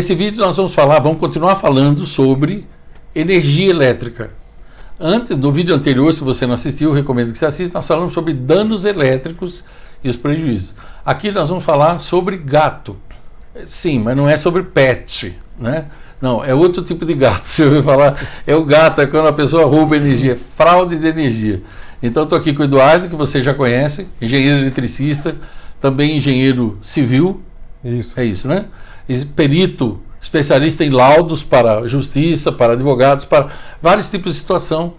Nesse vídeo nós vamos continuar falando sobre energia elétrica. Antes, no vídeo anterior, se você não assistiu, eu recomendo que você assista, nós falamos sobre danos elétricos e os prejuízos. Aqui nós vamos falar sobre gato. Sim, mas não é sobre pet, né? Não, é outro tipo de gato. Você ouviu falar? É o gato, é quando a pessoa rouba energia, fraude de energia. Então estou aqui com o Eduardo, que você já conhece, engenheiro eletricista, também engenheiro civil. Isso. É isso, né? E perito, especialista em laudos para justiça, para advogados, para vários tipos de situação.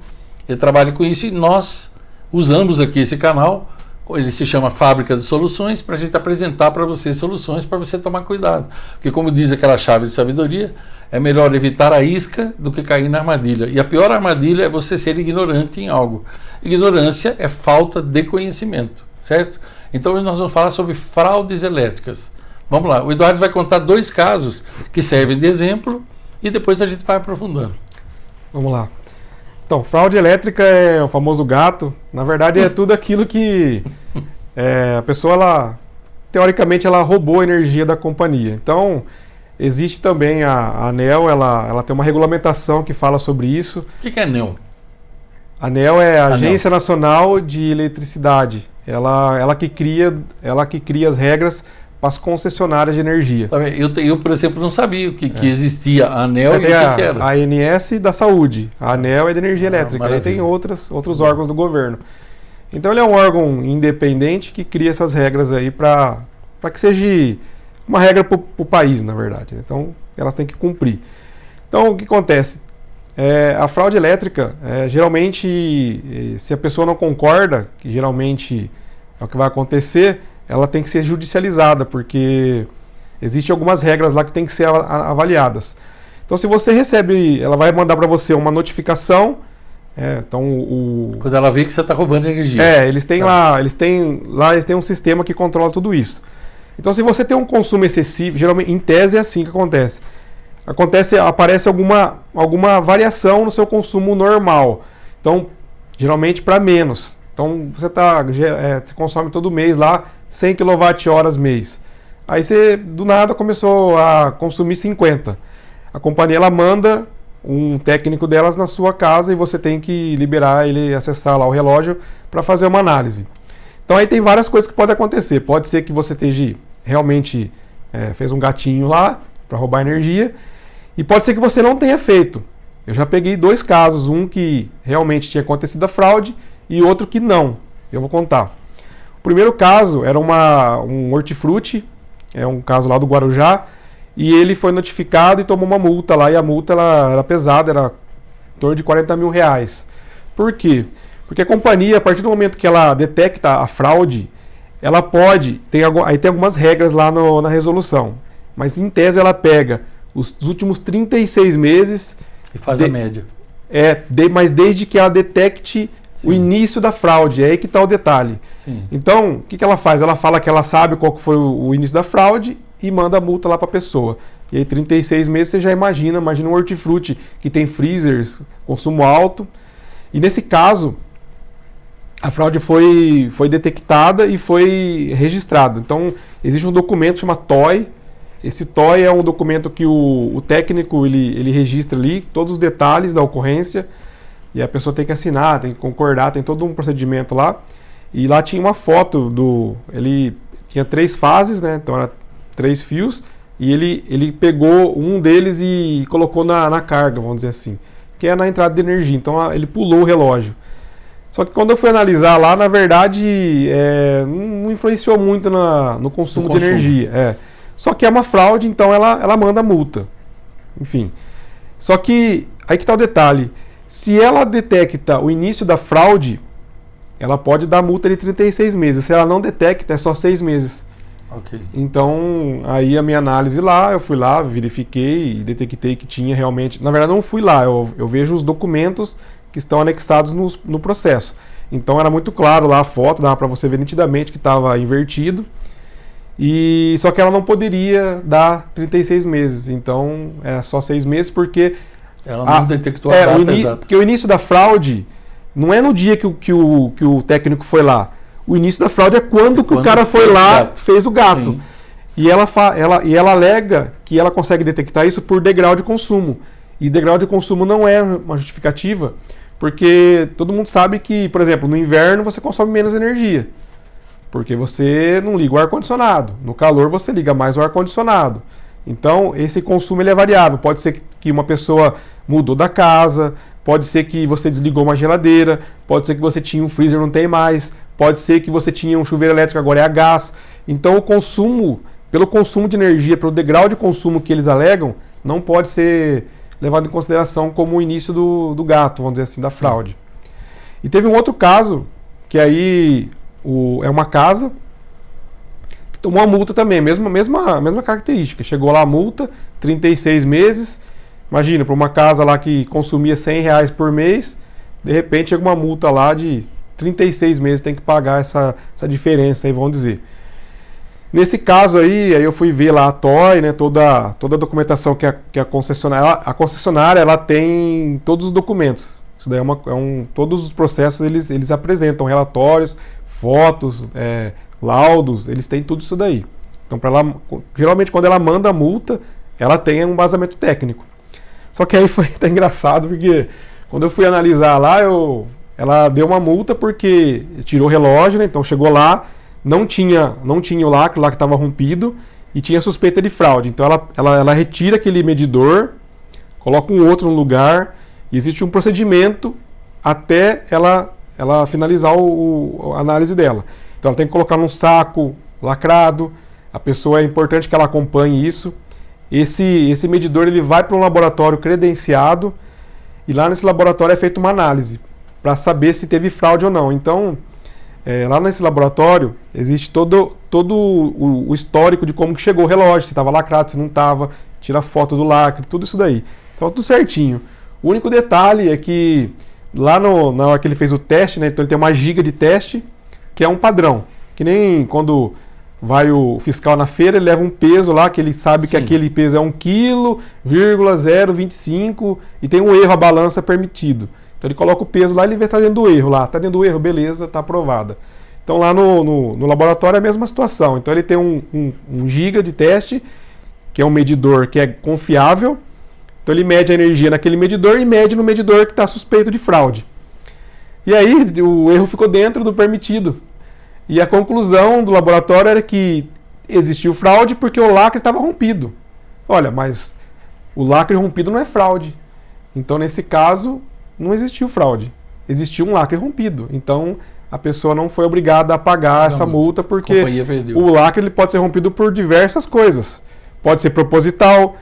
Ele trabalha com isso e nós usamos aqui esse canal, ele se chama Fábrica de Soluções, para a gente apresentar para você soluções para você tomar cuidado. Porque como diz aquela chave de sabedoria, é melhor evitar a isca do que cair na armadilha. E a pior armadilha é você ser ignorante em algo. Ignorância é falta de conhecimento, certo? Então hoje nós vamos falar sobre fraudes elétricas. Vamos lá, o Eduardo vai contar 2 casos que servem de exemplo e depois a gente vai aprofundando. Vamos lá. Então, fraude elétrica é o famoso gato. Na verdade, é tudo aquilo que a pessoa, teoricamente, ela roubou a energia da companhia. Então, existe também a ANEEL, ela tem uma regulamentação que fala sobre isso. O que é ANEEL? A ANEEL é a Agência Nacional de Eletricidade. Ela que cria as regras para as concessionárias de energia. Eu, por exemplo, não sabia que existia a ANEEL e o que era. A ANS da saúde, a ANEEL é de energia elétrica, aí tem outros órgãos do governo. Então ele é um órgão independente que cria essas regras aí para que seja uma regra para o país, na verdade. Então elas têm que cumprir. Então o que acontece? A fraude elétrica, geralmente, se a pessoa não concorda, que geralmente é o que vai acontecer, ela tem que ser judicializada, porque existem algumas regras lá que tem que ser avaliadas. Então, se você recebe, ela vai mandar para você uma notificação. Quando ela vê que você está roubando energia. Eles têm eles têm um sistema que controla tudo isso. Então, se você tem um consumo excessivo, geralmente, em tese é assim que acontece. Aparece alguma variação no seu consumo normal. Então, geralmente para menos. Então, você consome todo mês lá 100 kWh mês. Aí você, do nada, começou a consumir 50. A companhia ela manda um técnico delas na sua casa e você tem que liberar ele, acessar lá o relógio para fazer uma análise. Então aí tem várias coisas que podem acontecer. Pode ser que você realmente fez um gatinho lá para roubar energia, e pode ser que você não tenha feito. Eu já peguei 2 casos, um que realmente tinha acontecido a fraude e outro que não. Eu vou contar. O primeiro caso era um hortifruti, um caso lá do Guarujá, e ele foi notificado e tomou uma multa lá, e a multa ela era pesada, era em torno de R$40 mil. Por quê? Porque a companhia, a partir do momento que ela detecta a fraude, ela pode, aí tem algumas regras lá na resolução, mas em tese ela pega os últimos 36 meses... E faz a média. Mas desde que ela detecte o início da fraude, é aí que está o detalhe. Sim. Então, o que ela faz? Ela fala que ela sabe qual que foi o início da fraude e manda a multa lá para a pessoa. E aí 36 meses você já imagina um hortifruti que tem freezers, consumo alto. E nesse caso, a fraude foi detectada e foi registrada. Então, existe um documento chamado TOI. Esse TOI é um documento que o técnico ele registra ali todos os detalhes da ocorrência. E a pessoa tem que assinar, tem que concordar, tem todo um procedimento lá. E lá tinha uma foto ele tinha 3 fases, né? Então era 3 fios, e ele pegou um deles e colocou na carga, vamos dizer assim, que é na entrada de energia. Então ele pulou o relógio. Só que quando eu fui analisar lá, na verdade, não influenciou muito no consumo de energia. Só que é uma fraude, então ela manda multa. Enfim. Só que aí que está o detalhe. Se ela detecta o início da fraude, ela pode dar multa de 36 meses. Se ela não detecta, é só 6 meses. Okay. Então, aí a minha análise lá, eu fui lá, verifiquei e detectei que tinha realmente... Na verdade, não fui lá, eu vejo os documentos que estão anexados no processo. Então, era muito claro lá a foto, dava para você ver nitidamente que estava invertido. Só que ela não poderia dar 36 meses. Então, era só 6 meses porque... Ela não detectou a data exata. Porque o início da fraude não é no dia que o técnico foi lá. O início da fraude é quando que o cara foi lá, fez o gato. Sim. E ela alega que ela consegue detectar isso por degrau de consumo. E degrau de consumo não é uma justificativa, porque todo mundo sabe que, por exemplo, no inverno você consome menos energia, porque você não liga o ar-condicionado. No calor você liga mais o ar-condicionado. Então, esse consumo ele é variável. Pode ser que uma pessoa mudou da casa, pode ser que você desligou uma geladeira, pode ser que você tinha um freezer e não tem mais, pode ser que você tinha um chuveiro elétrico agora é a gás. Então, o consumo, pelo consumo de energia, pelo degrau de consumo que eles alegam, não pode ser levado em consideração como o início do gato, vamos dizer assim, da fraude. E teve um outro caso, que aí é uma casa que tomou uma multa também, mesma característica. Chegou lá a multa, 36 meses. Imagina, para uma casa lá que consumia R$100 por mês, de repente chega uma multa lá de 36 meses, tem que pagar essa diferença aí, vamos dizer. Nesse caso aí eu fui ver lá a TOI, né, toda a documentação que a concessionária ela tem todos os documentos. Isso daí todos os processos eles apresentam relatórios, fotos, laudos, eles têm tudo isso daí. Então, geralmente quando ela manda a multa, ela tem um embasamento técnico. Só que aí foi até engraçado, porque quando eu fui analisar lá, ela deu uma multa porque tirou o relógio, né, então chegou lá, não tinha o lacre lá que estava rompido e tinha suspeita de fraude. Então ela retira aquele medidor, coloca um outro no lugar e existe um procedimento até ela finalizar a análise dela. Então ela tem que colocar num saco lacrado, a pessoa é importante que ela acompanhe isso. Esse medidor ele vai para um laboratório credenciado e lá nesse laboratório é feita uma análise para saber se teve fraude ou não. Então, lá nesse laboratório existe todo o histórico de como que chegou o relógio, se estava lacrado, se não estava, tira foto do lacre, tudo isso daí. Então tudo certinho. O único detalhe é que lá na hora que ele fez o teste, né, então ele tem uma giga de teste, que é um padrão. Que nem quando vai o fiscal na feira, ele leva um peso lá, que ele sabe que aquele peso é 1,025 kg e tem um erro, a balança permitido. Então ele coloca o peso lá e ele vê se está dentro do erro lá. Está dentro do erro, beleza, está aprovada. Então lá no laboratório é a mesma situação. Então ele tem um giga de teste, que é um medidor que é confiável. Então ele mede a energia naquele medidor e mede no medidor que está suspeito de fraude. E aí o erro ficou dentro do permitido. E a conclusão do laboratório era que existiu fraude porque o lacre estava rompido. Olha, mas o lacre rompido não é fraude. Então nesse caso não existiu fraude. Existiu um lacre rompido. Então a pessoa não foi obrigada a pagar essa multa porque o lacre ele pode ser rompido por diversas coisas. Pode ser proposital,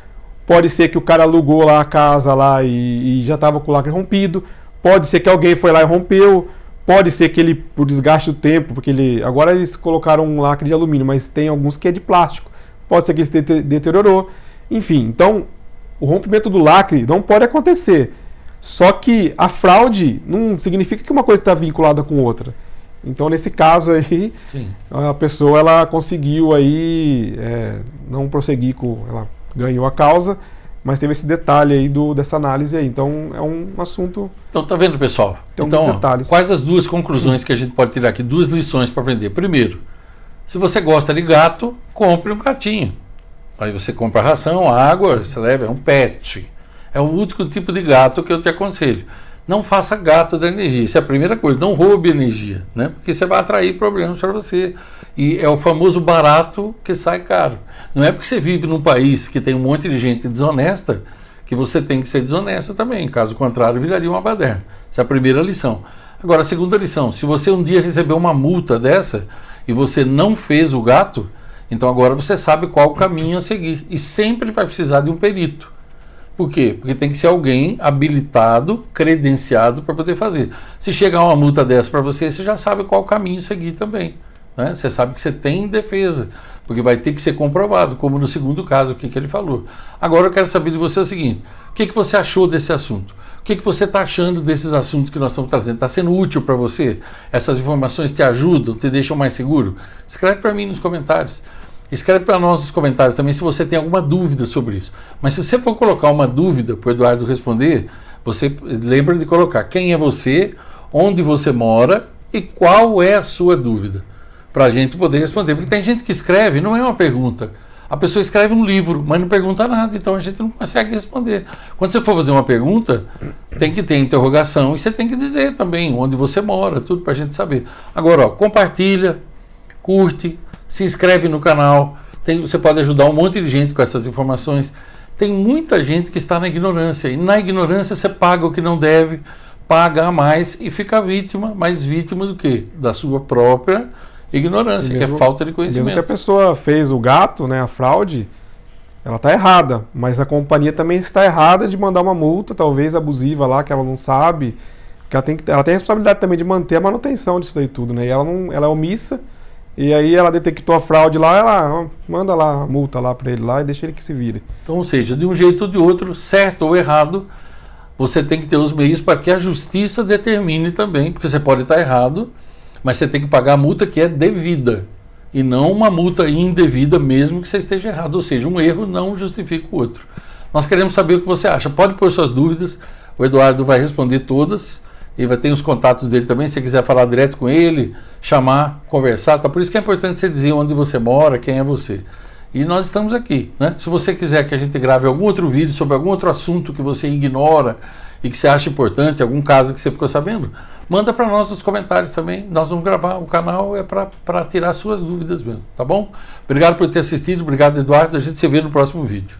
pode ser que o cara alugou lá a casa lá e já estava com o lacre rompido, pode ser que alguém foi lá e rompeu, pode ser que ele, por desgaste do tempo, porque agora eles colocaram um lacre de alumínio, mas tem alguns que é de plástico, pode ser que ele se deteriorou. Enfim, então o rompimento do lacre não pode acontecer. Só que a fraude não significa que uma coisa está vinculada com outra. Então, nesse caso aí, sim, a pessoa ela conseguiu aí não prosseguir ela ganhou a causa, mas teve esse detalhe aí dessa análise aí. Então, é um assunto... Então, tá vendo, pessoal? Então, quais as duas conclusões que a gente pode tirar aqui? Duas lições para aprender. Primeiro, se você gosta de gato, compre um gatinho. Aí você compra ração, água, você leva, é um pet. É o único tipo de gato que eu te aconselho. Não faça gato da energia. Isso é a primeira coisa. Não roube energia, né? Porque você vai atrair problemas para você. E é o famoso barato que sai caro. Não é porque você vive num país que tem um monte de gente desonesta que você tem que ser desonesto também. Caso contrário, viraria uma baderna. Essa é a primeira lição. Agora, a segunda lição. Se você um dia recebeu uma multa dessa e você não fez o gato, então agora você sabe qual o caminho a seguir. E sempre vai precisar de um perito. Por quê? Porque tem que ser alguém habilitado, credenciado para poder fazer. Se chegar uma multa dessa para você, você já sabe qual caminho seguir também. Né? Você sabe que você tem defesa, porque vai ter que ser comprovado, como no segundo caso, o que ele falou. Agora eu quero saber de você o seguinte, o que você achou desse assunto? O que você está achando desses assuntos que nós estamos trazendo? Está sendo útil para você? Essas informações te ajudam, te deixam mais seguro? Escreve para mim nos comentários. Escreve para nós nos comentários também se você tem alguma dúvida sobre isso. Mas se você for colocar uma dúvida para o Eduardo responder, você lembra de colocar quem é você, onde você mora e qual é a sua dúvida, para a gente poder responder. Porque tem gente que escreve, não é uma pergunta. A pessoa escreve um livro, mas não pergunta nada, então a gente não consegue responder. Quando você for fazer uma pergunta, tem que ter interrogação e você tem que dizer também onde você mora, tudo para a gente saber. Agora, ó, compartilha, curte, se inscreve no canal. Você pode ajudar um monte de gente com essas informações. Tem muita gente que está na ignorância, e na ignorância você paga o que não deve, paga a mais e fica vítima, mas vítima do quê? Da sua própria ignorância, mesmo, que é falta de conhecimento. Mesmo que a pessoa fez o gato, né, a fraude, ela está errada, mas a companhia também está errada de mandar uma multa, talvez abusiva lá, que ela não sabe, que ela tem a responsabilidade também de manter a manutenção disso daí tudo, né, e ela é omissa, e aí ela detectou a fraude lá, ela manda lá a multa lá para ele lá e deixa ele que se vire. Então, ou seja, de um jeito ou de outro, certo ou errado, você tem que ter os meios para que a justiça determine também, porque você pode estar errado, mas você tem que pagar a multa que é devida e não uma multa indevida mesmo que você esteja errado. Ou seja, um erro não justifica o outro. Nós queremos saber o que você acha. Pode pôr suas dúvidas, o Eduardo vai responder todas e vai ter os contatos dele também. Se você quiser falar direto com ele, chamar, conversar. Tá? Por isso que é importante você dizer onde você mora, quem é você. E nós estamos aqui, né? Se você quiser que a gente grave algum outro vídeo sobre algum outro assunto que você ignora e que você acha importante, algum caso que você ficou sabendo, manda para nós nos comentários também. Nós vamos gravar. O canal é para tirar suas dúvidas mesmo, tá bom? Obrigado por ter assistido. Obrigado, Eduardo. A gente se vê no próximo vídeo.